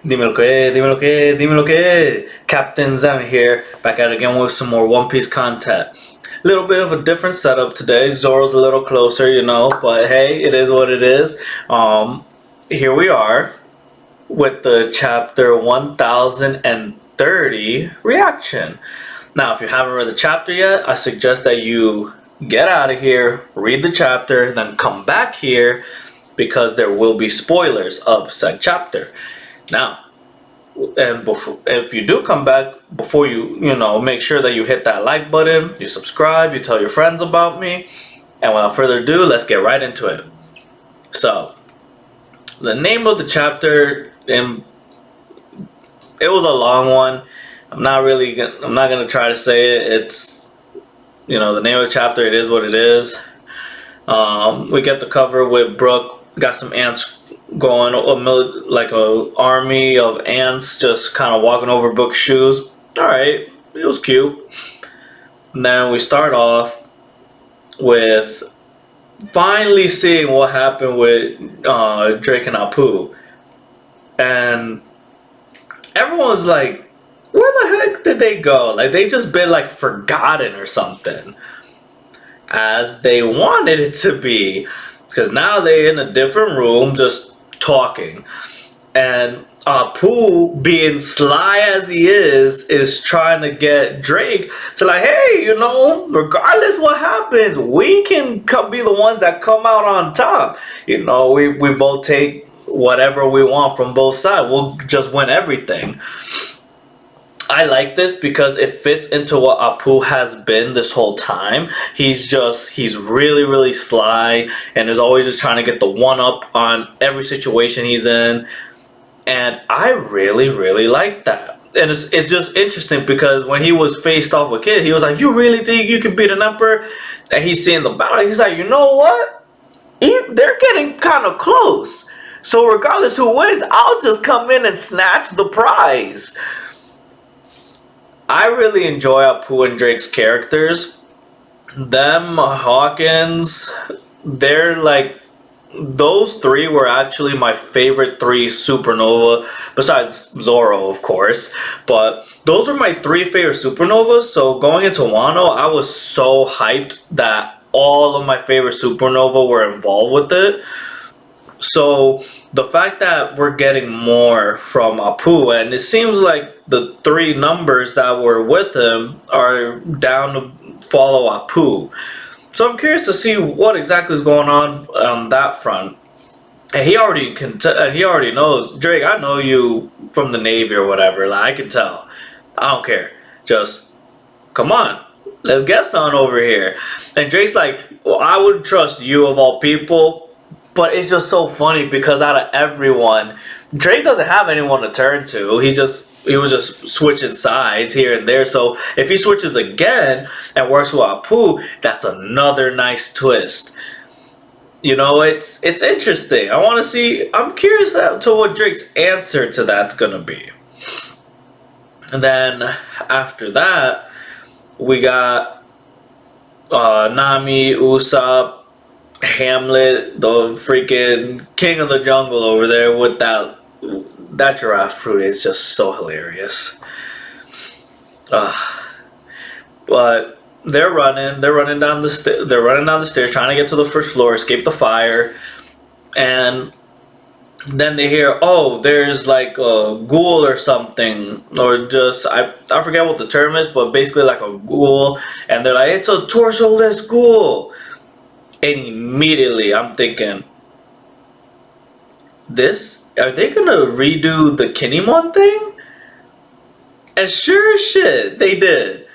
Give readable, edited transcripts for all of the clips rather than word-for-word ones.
Dímelo que. Captain Zen here, back at it again with some more One Piece content. Little bit of a different setup today. Zoro's a little closer, but hey, it is what it is. Here we are with the chapter 1030 reaction. Now, if you haven't read the chapter yet, I suggest that you get out of here, read the chapter, then come back here because there will be spoilers of said chapter. Now, and if you do come back, before make sure that you hit that like button, you subscribe, you tell your friends about me, and without further ado, let's get right into it. So, the name of the chapter, and it was a long one. I'm not gonna try to say it. It's the name of the chapter. It is what it is. We get the cover with Brook. Got some ants going, like a army of ants just kind of walking over Brook's shoes. All right, it was cute. And then we start off with finally seeing what happened with Drake and Apu, and everyone's like, where the heck did they go? Like, they just been like forgotten or something, as they wanted it to be, because now they're in a different room just talking, and Apu, being sly as he is trying to get Drake to, like, hey, regardless what happens, we can be the ones that come out on top. We both take whatever we want from both sides. We'll just win everything. I like this because it fits into what Apu has been this whole time. He's really, really sly and is always just trying to get the one up on every situation he's in. And I really, really like that. And it's just interesting because when he was faced off with Kid, he was like, you really think you can beat an emperor? And he's seeing the battle. He's like, you know what? They're getting kind of close. So regardless who wins, I'll just come in and snatch the prize. I really enjoy Apu and Drake's characters. Them, Hawkins, they're like, those three were actually my favorite three Supernova, besides Zoro, of course. But those were my three favorite Supernovas. So going into Wano, I was so hyped that all of my favorite Supernova were involved with it. So the fact that we're getting more from Apu, and it seems like the three numbers that were with him are down to follow Apu. So I'm curious to see what exactly is going on that front. And he already knows, Drake, I know you from the Navy or whatever. Like, I can tell. I don't care. Just come on. Let's get some over here. And Drake's like, well, I would trust you of all people. But it's just so funny because out of everyone, Drake doesn't have anyone to turn to. He was just switching sides here and there. So if he switches again and works with Apu, that's another nice twist. It's interesting. I want to see. I'm curious to what Drake's answer to that's gonna be. And then after that, we got Nami, Usopp, Hamlet, the freaking king of the jungle over there with that giraffe fruit is just so hilarious. But they're running down the stairs, trying to get to the first floor, escape the fire, and then they hear, oh, there's like a ghoul or something, or just I forget what the term is, but basically like a ghoul, and they're like, it's a torso-less ghoul. And immediately I'm thinking, are they gonna redo the Kinemon thing? And sure as shit, they did.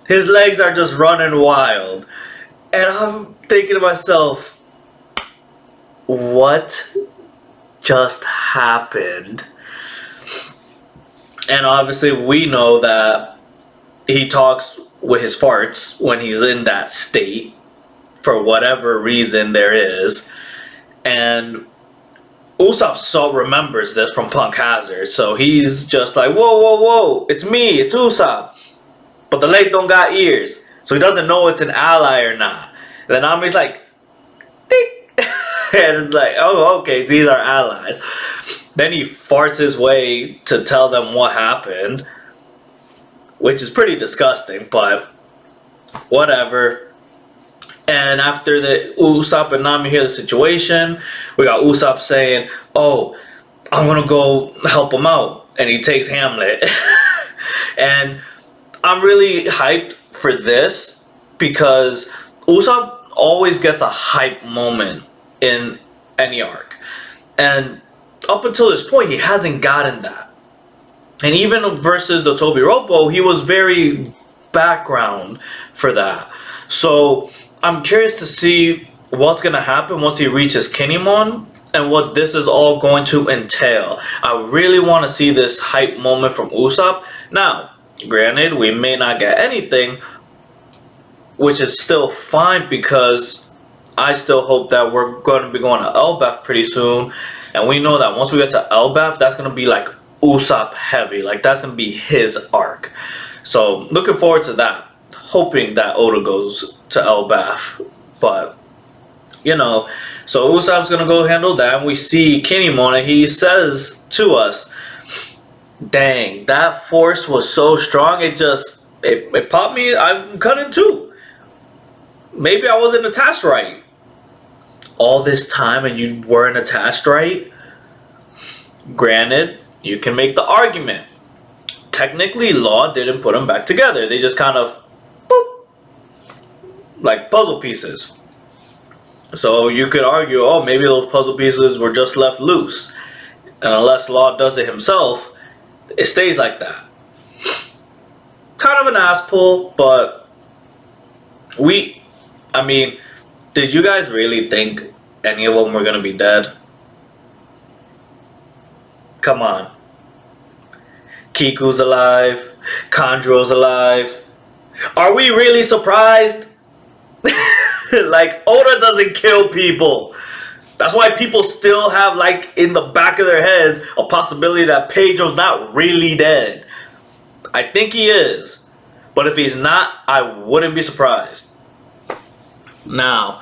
His legs are just running wild. And I'm thinking to myself, what just happened? And obviously we know that he talks with his farts when he's in that state, for whatever reason there is. And Usopp remembers this from Punk Hazard, so he's just like, whoa, it's me, it's Usopp. But the legs don't got ears, so he doesn't know it's an ally or not. And then Nami's like, ding. And it's like, oh, okay, these are allies. Then he farts his way to tell them what happened, which is pretty disgusting, but whatever. And after the Usopp and Nami hear the situation, we got Usopp saying, "Oh, I'm gonna go help him out," and he takes Hamlet. And I'm really hyped for this because Usopp always gets a hype moment in any arc, and up until this point, he hasn't gotten that. And even versus the Tobi Roppo, he was very background for that. So I'm curious to see what's gonna happen once he reaches Kinemon and what this is all going to entail. I really want to see this hype moment from Usopp. Now, granted, we may not get anything, which is still fine because I still hope that we're going to be going to Elbaf pretty soon. And we know that once we get to Elbaf, that's going to be like Usopp heavy. Like, that's going to be his arc. So, looking forward to that. Hoping that Oda goes to Elbaf. But, you know, so Usopp's going to go handle that. And we see Kinemon, and he says to us, "Dang, that force was so strong, it popped me. I'm cut in two. Maybe I wasn't attached right." All this time and you weren't attached right? Granted, you can make the argument. Technically, Law didn't put them back together. They just kind of, boop, like puzzle pieces. So you could argue, oh, maybe those puzzle pieces were just left loose. And unless Law does it himself, it stays like that. Kind of an ass pull, but did you guys really think any of them were going to be dead? Come on. Kiku's alive. Kanjuro's alive. Are we really surprised? Like, Oda doesn't kill people. That's why people still have, like, in the back of their heads, a possibility that Pedro's not really dead. I think he is. But if he's not, I wouldn't be surprised. Now,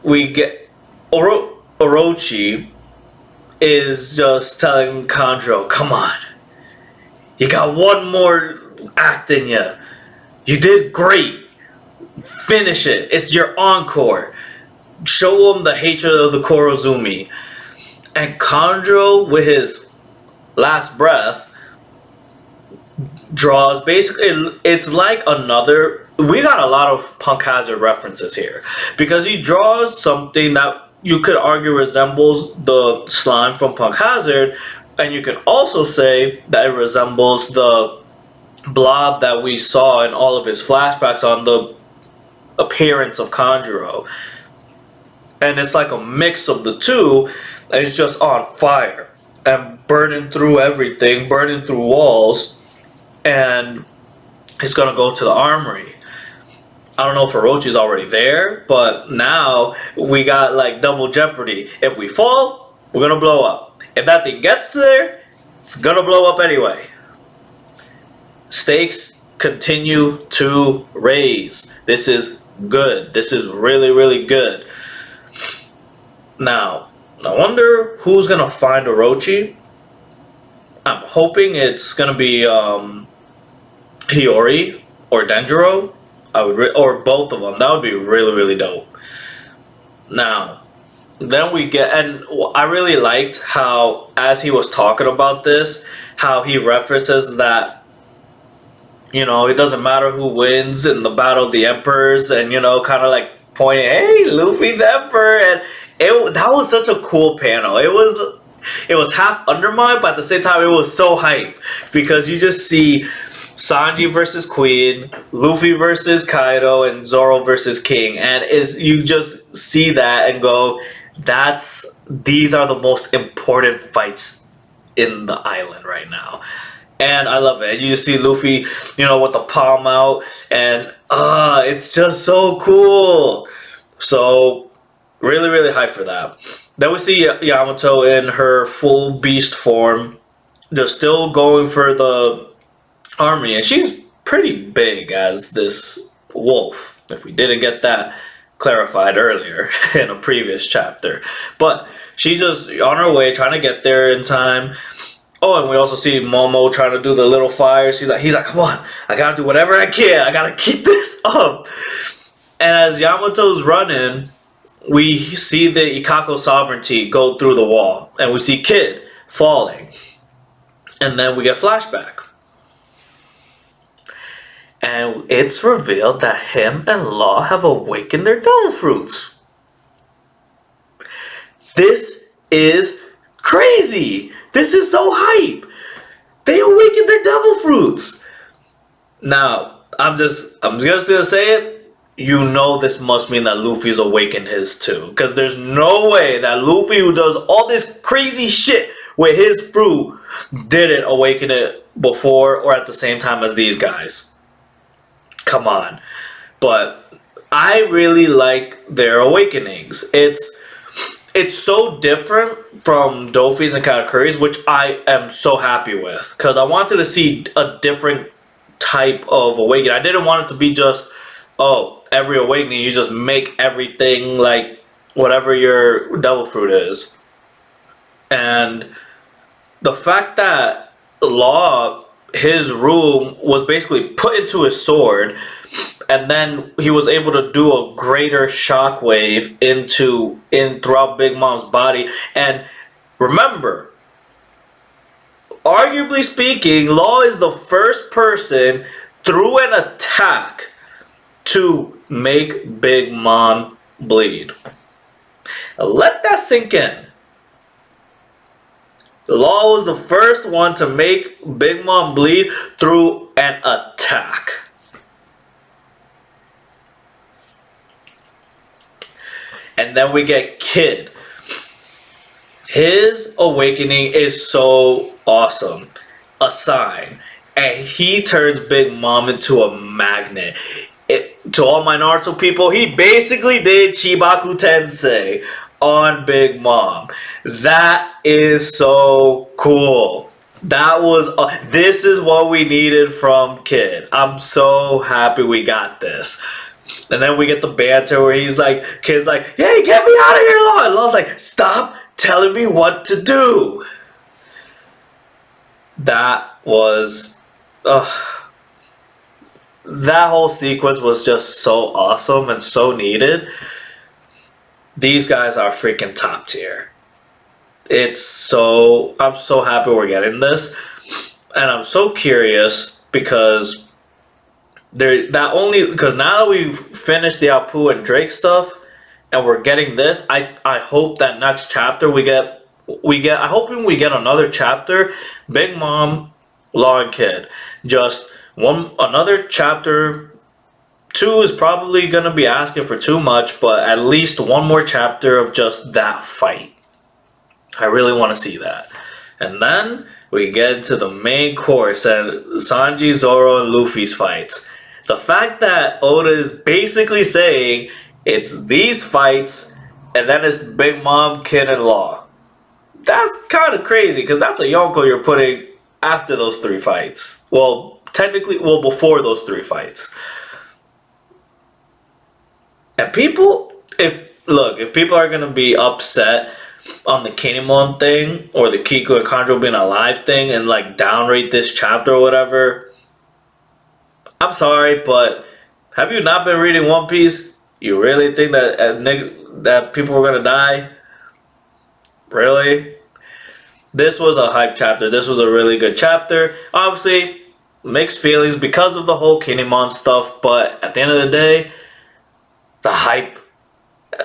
we get Orochi is just telling Kanjuro, "Come on, you got one more act in you. You did great. Finish it. It's your encore. Show him the hatred of the Kurozumi." And Kanjuro, with his last breath, draws basically, it's like another. We got a lot of Punk Hazard references here because he draws something that you could argue resembles the slime from Punk Hazard, and you can also say that it resembles the blob that we saw in all of his flashbacks on the appearance of Kanjuro. And it's like a mix of the two, and it's just on fire and burning through everything, burning through walls, and he's gonna go to the armory. I don't know if Orochi's already there, but now we got like double jeopardy. If we fall, we're gonna blow up. If that thing gets there, it's gonna blow up anyway. Stakes continue to raise. This is good. This is really, really good. Now, I wonder who's gonna find Orochi. I'm hoping it's gonna be Hiyori or Denjiro. Or both of them. That would be really, really dope. Now, then we get, and I really liked how, as he was talking about this, how he references that, you know, it doesn't matter who wins in the Battle of the Emperors, and, you know, kind of like pointing, "Hey, Luffy the Emperor," and that was such a cool panel. It was half undermined, but at the same time, it was so hype because you just see Sanji versus Queen, Luffy versus Kaido, and Zoro versus King, and you just see that and go, these are the most important fights in the island right now. And I love it. And you just see Luffy, you know, with the palm out, and it's just so cool. So really, really hyped for that. Then we see Yamato in her full beast form. They're still going for the army, and she's pretty big as this wolf, if we didn't get that. clarified earlier in a previous chapter. But she's just on her way, trying to get there in time. Oh, and we also see Momo trying to do the little fire. He's like, come on, I gotta do whatever I can. I gotta keep this up. And as Yamato's running, we see the Ikako sovereignty go through the wall. And we see Kid falling. And then we get flashback. And it's revealed that him and Law have awakened their devil fruits. This is crazy. This is so hype. They awakened their devil fruits. Now, I'm just gonna say it. You know this must mean that Luffy's awakened his too. Because there's no way that Luffy, who does all this crazy shit with his fruit, didn't awaken it before or at the same time as these guys. Come on. But I really like their awakenings. It's so different from Dofi's and Katakuri's, which I am so happy with. Because I wanted to see a different type of awakening. I didn't want it to be just, oh, every awakening you just make everything like whatever your devil fruit is. And the fact that Law, his room was basically put into his sword, and then he was able to do a greater shockwave throughout Big Mom's body. And remember, arguably speaking, Law is the first person through an attack to make Big Mom bleed. Let that sink in. Law was the first one to make Big Mom bleed through an attack. And then we get Kid. His awakening is so awesome. A sign. And he turns Big Mom into a magnet. To all my Naruto people, he basically did Chibaku Tensei on Big Mom. That is so cool. That was this is what we needed from Kid. I'm so happy we got this. And then we get the banter where Kid's like, hey, get me out of here, Law. And Law's like, stop telling me what to do. That was that whole sequence was just so awesome and so needed. These guys are freaking top tier. I'm so happy we're getting this. And I'm so curious because now that we've finished the Apu and Drake stuff and we're getting this, I hope that next chapter I hope when we get another chapter, Big Mom, Law and Kid. Just another chapter. 2 is probably going to be asking for too much, but at least one more chapter of just that fight. I really want to see that. And then we get into the main course and Sanji, Zoro, and Luffy's fights. The fact that Oda is basically saying it's these fights and then it's Big Mom, Kid, and Law. That's kind of crazy because that's a Yonko you're putting after those 3 fights. Well, before those 3 fights. And if people are gonna be upset on the Kinemon thing or the Kiku and Kanjo being alive thing and like downrate this chapter or whatever, I'm sorry, but have you not been reading One Piece? You really think that people were gonna die? Really? This was a hype chapter. This was a really good chapter. Obviously, mixed feelings because of the whole Kinemon stuff, but at the end of the day, the hype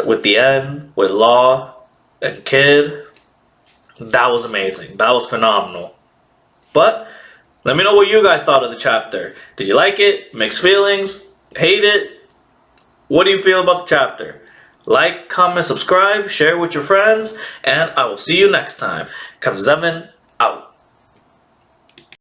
with the end, with Law and Kid, that was amazing. That was phenomenal. But let me know what you guys thought of the chapter. Did you like it? Mixed feelings? Hate it? What do you feel about the chapter? Like, comment, subscribe, share with your friends, and I will see you next time. Captain Zevin, out.